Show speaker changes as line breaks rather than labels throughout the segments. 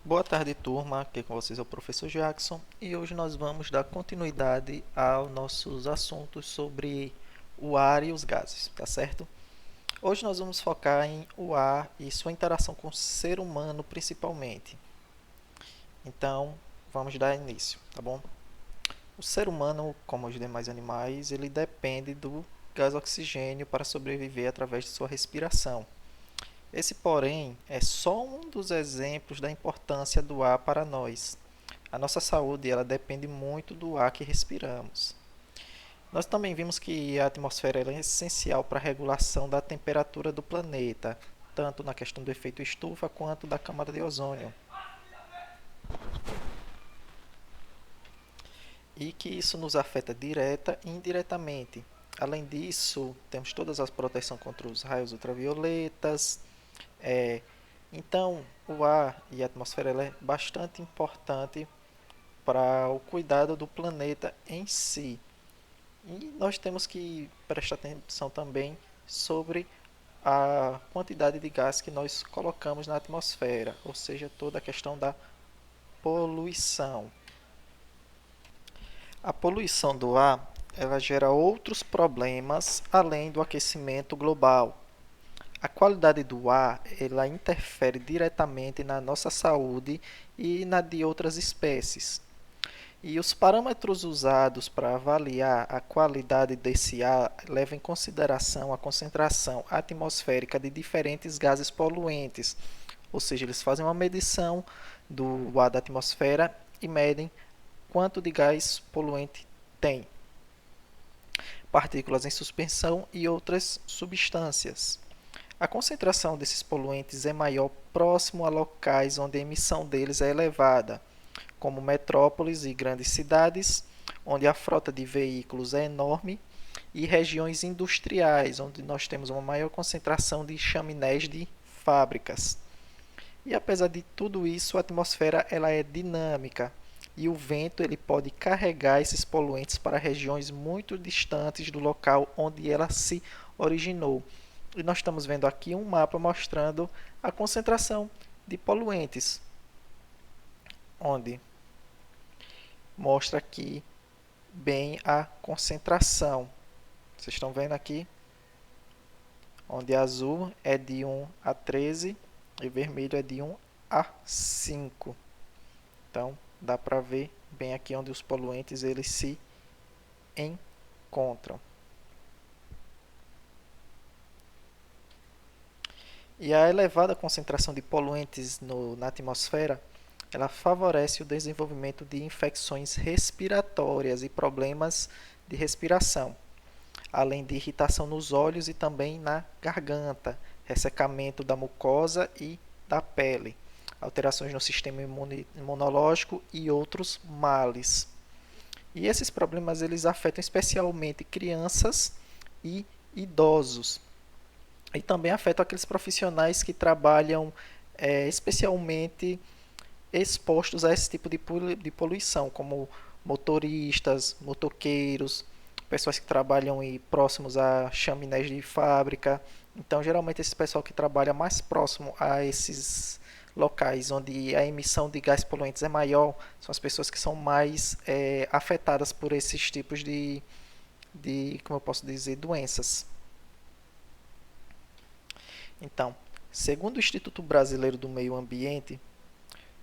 Boa tarde, turma. Aqui com vocês é o professor Jackson e hoje nós vamos dar continuidade aos nossos assuntos sobre o ar e os gases, tá certo? Hoje nós vamos focar em o ar e sua interação com o ser humano principalmente. Então, vamos dar início, tá bom? O ser humano, como os demais animais, ele depende do gás oxigênio para sobreviver através de sua respiração. Esse, porém, é só um dos exemplos da importância do ar para nós. A nossa saúde ela depende muito do ar que respiramos. Nós também vimos que a atmosfera é essencial para a regulação da temperatura do planeta, tanto na questão do efeito estufa quanto da camada de ozônio. E que isso nos afeta direta e indiretamente. Além disso, temos todas as proteções contra os raios ultravioletas. É, então, o ar e a atmosfera ela é bastante importante para o cuidado do planeta em si. E nós temos que prestar atenção também sobre a quantidade de gás que nós colocamos na atmosfera, ou seja, toda a questão da poluição. A poluição do ar, ela gera outros problemas além do aquecimento global. A qualidade do ar, ela interfere diretamente na nossa saúde e na de outras espécies. E os parâmetros usados para avaliar a qualidade desse ar levam em consideração a concentração atmosférica de diferentes gases poluentes, ou seja, eles fazem uma medição do ar da atmosfera e medem quanto de gás poluente tem, partículas em suspensão e outras substâncias. A concentração desses poluentes é maior próximo a locais onde a emissão deles é elevada, como metrópoles e grandes cidades, onde a frota de veículos é enorme, e regiões industriais, onde nós temos uma maior concentração de chaminés de fábricas. E apesar de tudo isso, a atmosfera ela é dinâmica e o vento ele pode carregar esses poluentes para regiões muito distantes do local onde ela se originou. E nós estamos vendo aqui um mapa mostrando a concentração de poluentes, onde mostra aqui bem a concentração. Vocês estão vendo aqui? Onde azul é de 1 a 13 e vermelho é de 1 a 5. Então, dá para ver bem aqui onde os poluentes eles se encontram. E a elevada concentração de poluentes na atmosfera, ela favorece o desenvolvimento de infecções respiratórias e problemas de respiração, além de irritação nos olhos e também na garganta, ressecamento da mucosa e da pele, alterações no sistema imunológico e outros males. E esses problemas eles afetam especialmente crianças e idosos. E também afetam aqueles profissionais que trabalham especialmente expostos a esse tipo de poluição, como motoristas, motoqueiros, pessoas que trabalham próximos a chaminés de fábrica. Então, geralmente, esse pessoal que trabalha mais próximo a esses locais onde a emissão de gás poluentes é maior, são as pessoas que são mais afetadas por esses tipos como eu posso dizer, doenças. Então, segundo o Instituto Brasileiro do Meio Ambiente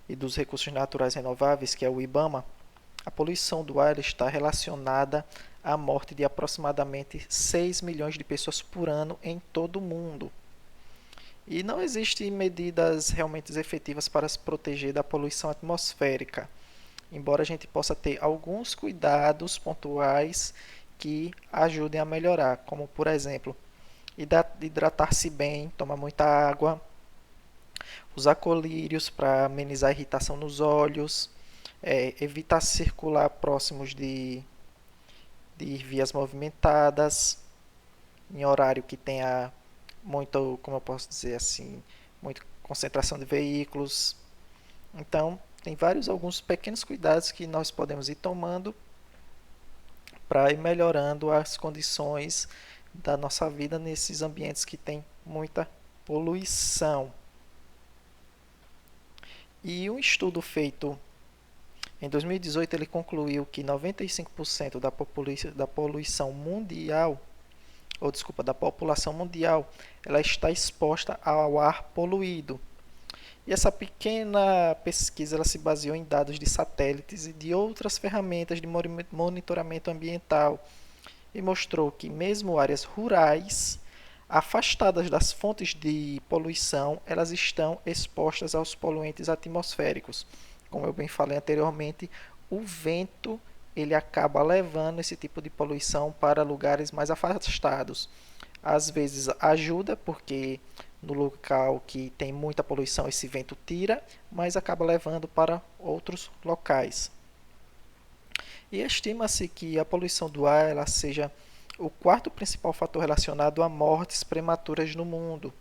e dos Recursos Naturais Renováveis, que é o IBAMA, a poluição do ar está relacionada à morte de aproximadamente 6 milhões de pessoas por ano em todo o mundo. E não existem medidas realmente efetivas para se proteger da poluição atmosférica, embora a gente possa ter alguns cuidados pontuais que ajudem a melhorar, como por exemplo, hidratar-se bem, tomar muita água, usar colírios para amenizar a irritação nos olhos, evitar circular próximos de vias movimentadas, em horário que tenha muito, como eu posso dizer assim, muita concentração de veículos. Então, tem alguns pequenos cuidados que nós podemos ir tomando para ir melhorando as condições da nossa vida nesses ambientes que tem muita poluição. E um estudo feito em 2018 ele concluiu que 95% da poluição mundial, ou desculpa, da população mundial, ela está exposta ao ar poluído. E essa pequena pesquisa ela se baseou em dados de satélites e de outras ferramentas de monitoramento ambiental e mostrou que mesmo áreas rurais afastadas das fontes de poluição, elas estão expostas aos poluentes atmosféricos. Como eu bem falei anteriormente, o vento ele acaba levando esse tipo de poluição para lugares mais afastados. Às vezes ajuda, porque no local que tem muita poluição esse vento tira, mas acaba levando para outros locais. E estima-se que a poluição do ar ela seja o quarto principal fator relacionado a mortes prematuras no mundo,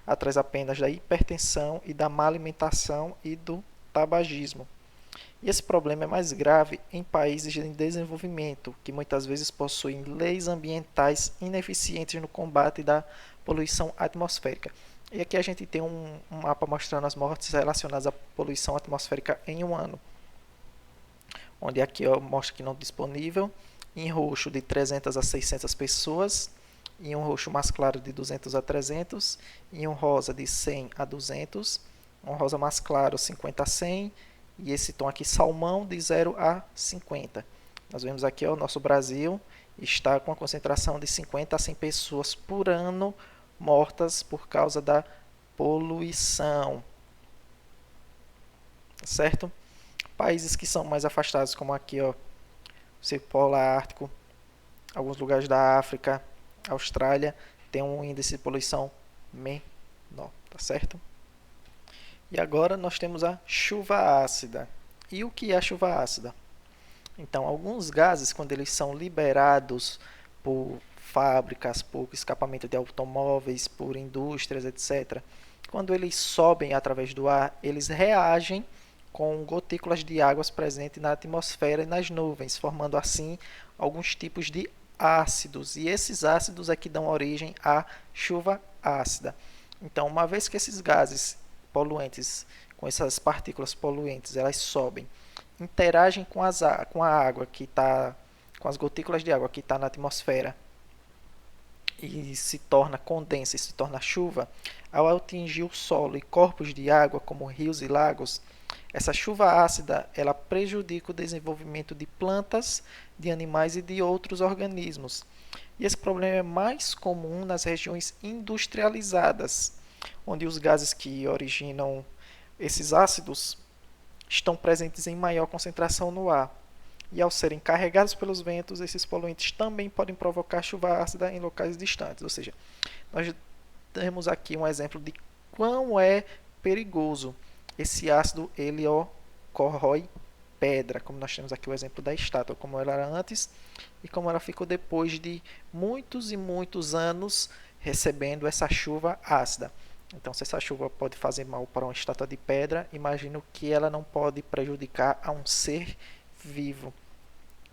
atrás apenas da hipertensão e da má alimentação e do tabagismo. E esse problema é mais grave em países em desenvolvimento, que muitas vezes possuem leis ambientais ineficientes no combate da poluição atmosférica. E aqui a gente tem um mapa mostrando as mortes relacionadas à poluição atmosférica em um ano, onde aqui mostra que não disponível, em roxo de 300 a 600 pessoas, em um roxo mais claro de 200 a 300, em um rosa de 100 a 200, um rosa mais claro 50 a 100, e esse tom aqui salmão de 0 a 50. Nós vemos aqui o nosso Brasil está com a concentração de 50 a 100 pessoas por ano mortas por causa da poluição. Certo? Países que são mais afastados, como aqui, ó, o Círculo Polar Ártico, alguns lugares da África, Austrália, tem um índice de poluição menor, tá certo? E agora nós temos a chuva ácida. E o que é a chuva ácida? Então, alguns gases, quando eles são liberados por fábricas, por escapamento de automóveis, por indústrias, etc., quando eles sobem através do ar, eles reagem com gotículas de águas presentes na atmosfera e nas nuvens, formando assim alguns tipos de ácidos. E esses ácidos é que dão origem à chuva ácida. Então, uma vez que esses gases poluentes, com essas partículas poluentes, elas sobem, interagem com a água que está, com as gotículas de água que está na atmosfera e se torna condensa e se torna chuva, ao atingir o solo e corpos de água como rios e lagos, essa chuva ácida ela prejudica o desenvolvimento de plantas, de animais e de outros organismos. E esse problema é mais comum nas regiões industrializadas, onde os gases que originam esses ácidos estão presentes em maior concentração no ar. E ao serem carregados pelos ventos, esses poluentes também podem provocar chuva ácida em locais distantes. Ou seja, nós temos aqui um exemplo de quão é perigoso. Esse ácido ele corrói pedra, como nós temos aqui o exemplo da estátua, como ela era antes e como ela ficou depois de muitos e muitos anos recebendo essa chuva ácida. Então, se essa chuva pode fazer mal para uma estátua de pedra, imagino que ela não pode prejudicar a um ser vivo,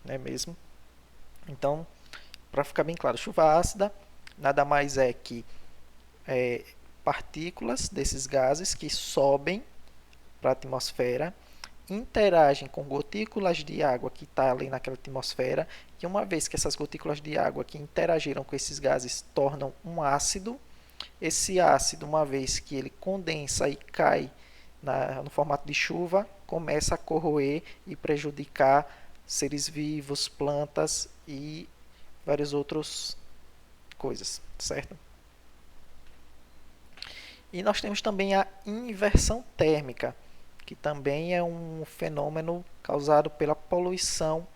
não é mesmo? Então, para ficar bem claro, chuva ácida nada mais é que partículas desses gases que sobem para a atmosfera, interagem com gotículas de água que está ali naquela atmosfera, e uma vez que essas gotículas de água que interagiram com esses gases tornam um ácido, esse ácido, uma vez que ele condensa e cai no formato de chuva, começa a corroer e prejudicar seres vivos, plantas e várias outras coisas, certo? E nós temos também a inversão térmica, que também é um fenômeno causado pela poluição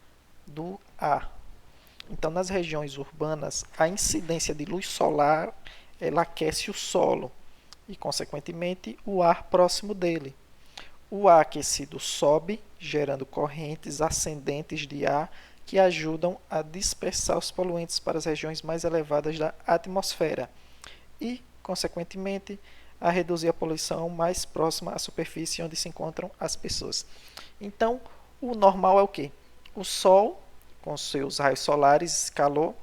do ar. Então, nas regiões urbanas, a incidência de luz solar ela aquece o solo e, consequentemente, o ar próximo dele. O ar aquecido sobe, gerando correntes ascendentes de ar que ajudam a dispersar os poluentes para as regiões mais elevadas da atmosfera e, consequentemente, a reduzir a poluição mais próxima à superfície onde se encontram as pessoas. Então, o normal é o quê? O Sol, com seus raios solares, calor,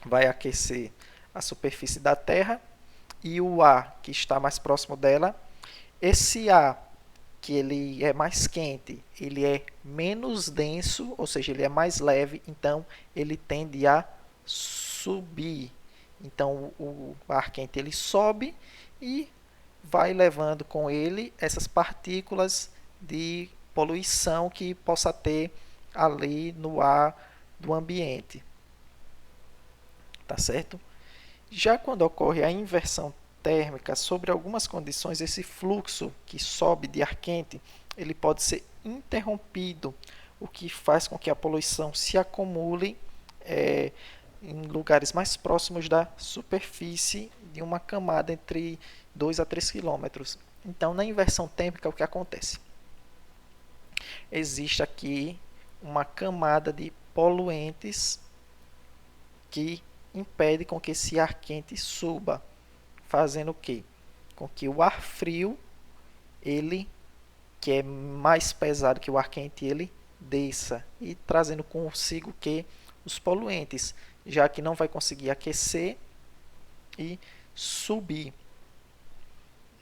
vai aquecer a superfície da Terra e o ar que está mais próximo dela. Esse ar que ele é mais quente, ele é menos denso, ou seja, ele é mais leve, então ele tende a subir. Então o ar quente ele sobe e vai levando com ele essas partículas de poluição que possa ter ali no ar do ambiente, tá certo? Já quando ocorre a inversão térmica, sobre algumas condições, esse fluxo que sobe de ar quente, ele pode ser interrompido, o que faz com que a poluição se acumule em lugares mais próximos da superfície de uma camada entre 2 a 3 quilômetros. Então, na inversão térmica, o que acontece? Existe aqui uma camada de poluentes que impede com que esse ar quente suba, fazendo o quê? Com que o ar frio, ele que é mais pesado que o ar quente, ele desça e trazendo consigo que os poluentes, já que não vai conseguir aquecer e subir.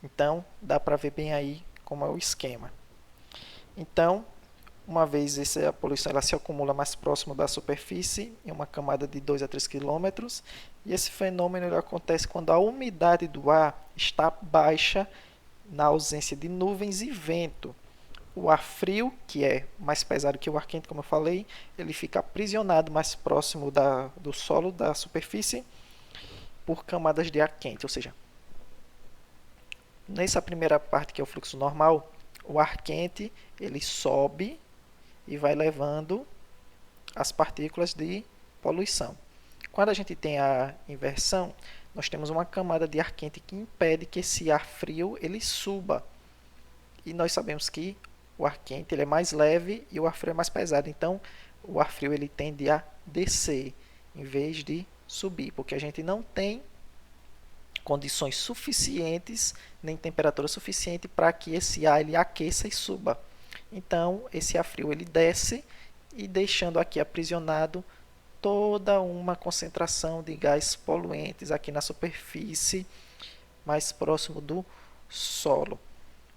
Então, dá para ver bem aí como é o esquema. Então, uma vez a poluição ela se acumula mais próximo da superfície, em uma camada de 2 a 3 quilômetros, e esse fenômeno ele acontece quando a umidade do ar está baixa na ausência de nuvens e vento. O ar frio, que é mais pesado que o ar quente, como eu falei, ele fica aprisionado mais próximo do solo, da superfície, por camadas de ar quente. Ou seja, nessa primeira parte, que é o fluxo normal, o ar quente ele sobe e vai levando as partículas de poluição. Quando a gente tem a inversão, nós temos uma camada de ar quente que impede que esse ar frio ele suba. E nós sabemos que o ar quente ele é mais leve e o ar frio é mais pesado. Então, o ar frio ele tende a descer em vez de subir, porque a gente não tem condições suficientes, nem temperatura suficiente para que esse ar ele aqueça e suba. Então, esse ar frio ele desce e deixando aqui aprisionado toda uma concentração de gás poluentes aqui na superfície, mais próximo do solo.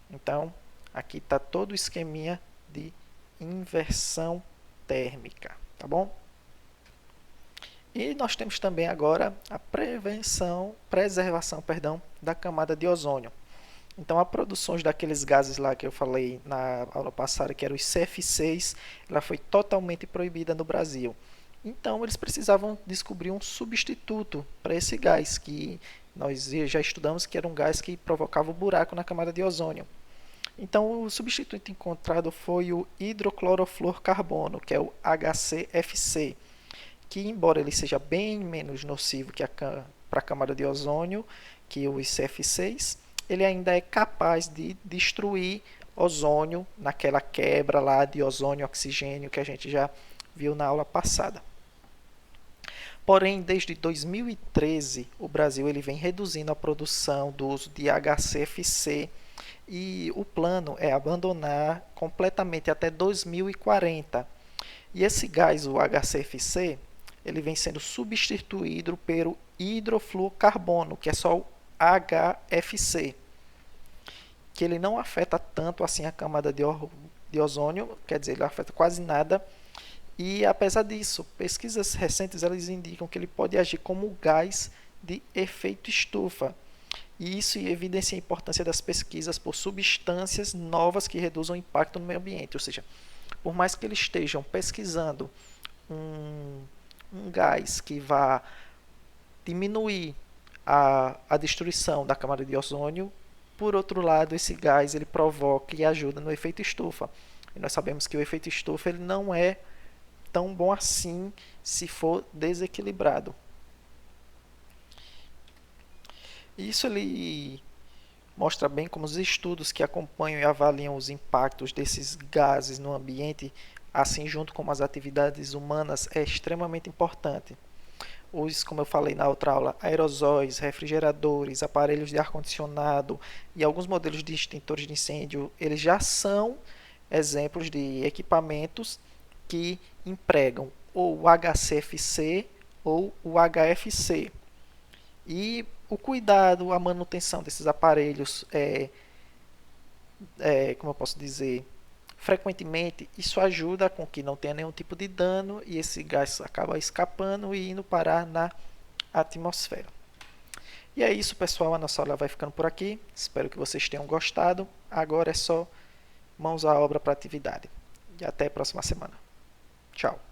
Então, aqui está todo o esqueminha de inversão térmica, tá bom? E nós temos também agora a preservação da camada de ozônio. Então, a produção daqueles gases lá que eu falei na aula passada, que eram os CFCs, ela foi totalmente proibida no Brasil. Então, eles precisavam descobrir um substituto para esse gás, que nós já estudamos que era um gás que provocava um buraco na camada de ozônio. Então, o substituto encontrado foi o hidroclorofluorcarbono, que é o HCFC, que embora ele seja bem menos nocivo que para a camada de ozônio que os CFCs, ele ainda é capaz de destruir ozônio naquela quebra lá de ozônio e oxigênio que a gente já viu na aula passada. Porém, desde 2013, o Brasil ele vem reduzindo a produção do uso de HCFC e o plano é abandonar completamente até 2040. E esse gás, o HCFC, ele vem sendo substituído pelo hidrofluorcarbono, que é só o HFC, que ele não afeta tanto assim a camada de ozônio, quer dizer, ele afeta quase nada. E apesar disso, pesquisas recentes elas indicam que ele pode agir como gás de efeito estufa. E isso evidencia a importância das pesquisas por substâncias novas que reduzam o impacto no meio ambiente. Ou seja, por mais que eles estejam pesquisando um gás que vá diminuir a destruição da camada de ozônio, por outro lado, esse gás ele provoca e ajuda no efeito estufa. E nós sabemos que o efeito estufa ele não é tão bom assim se for desequilibrado. Isso ele mostra bem como os estudos que acompanham e avaliam os impactos desses gases no ambiente, assim junto com as atividades humanas, é extremamente importante. Como eu falei na outra aula, aerosóis, refrigeradores, aparelhos de ar-condicionado e alguns modelos de extintores de incêndio, eles já são exemplos de equipamentos que empregam ou o HCFC ou o HFC. E o cuidado, a manutenção desses aparelhos como eu posso dizer, frequentemente, isso ajuda com que não tenha nenhum tipo de dano e esse gás acaba escapando e indo parar na atmosfera. E é isso, pessoal. A nossa aula vai ficando por aqui. Espero que vocês tenham gostado. Agora é só mãos à obra para a atividade. E até a próxima semana. Tchau.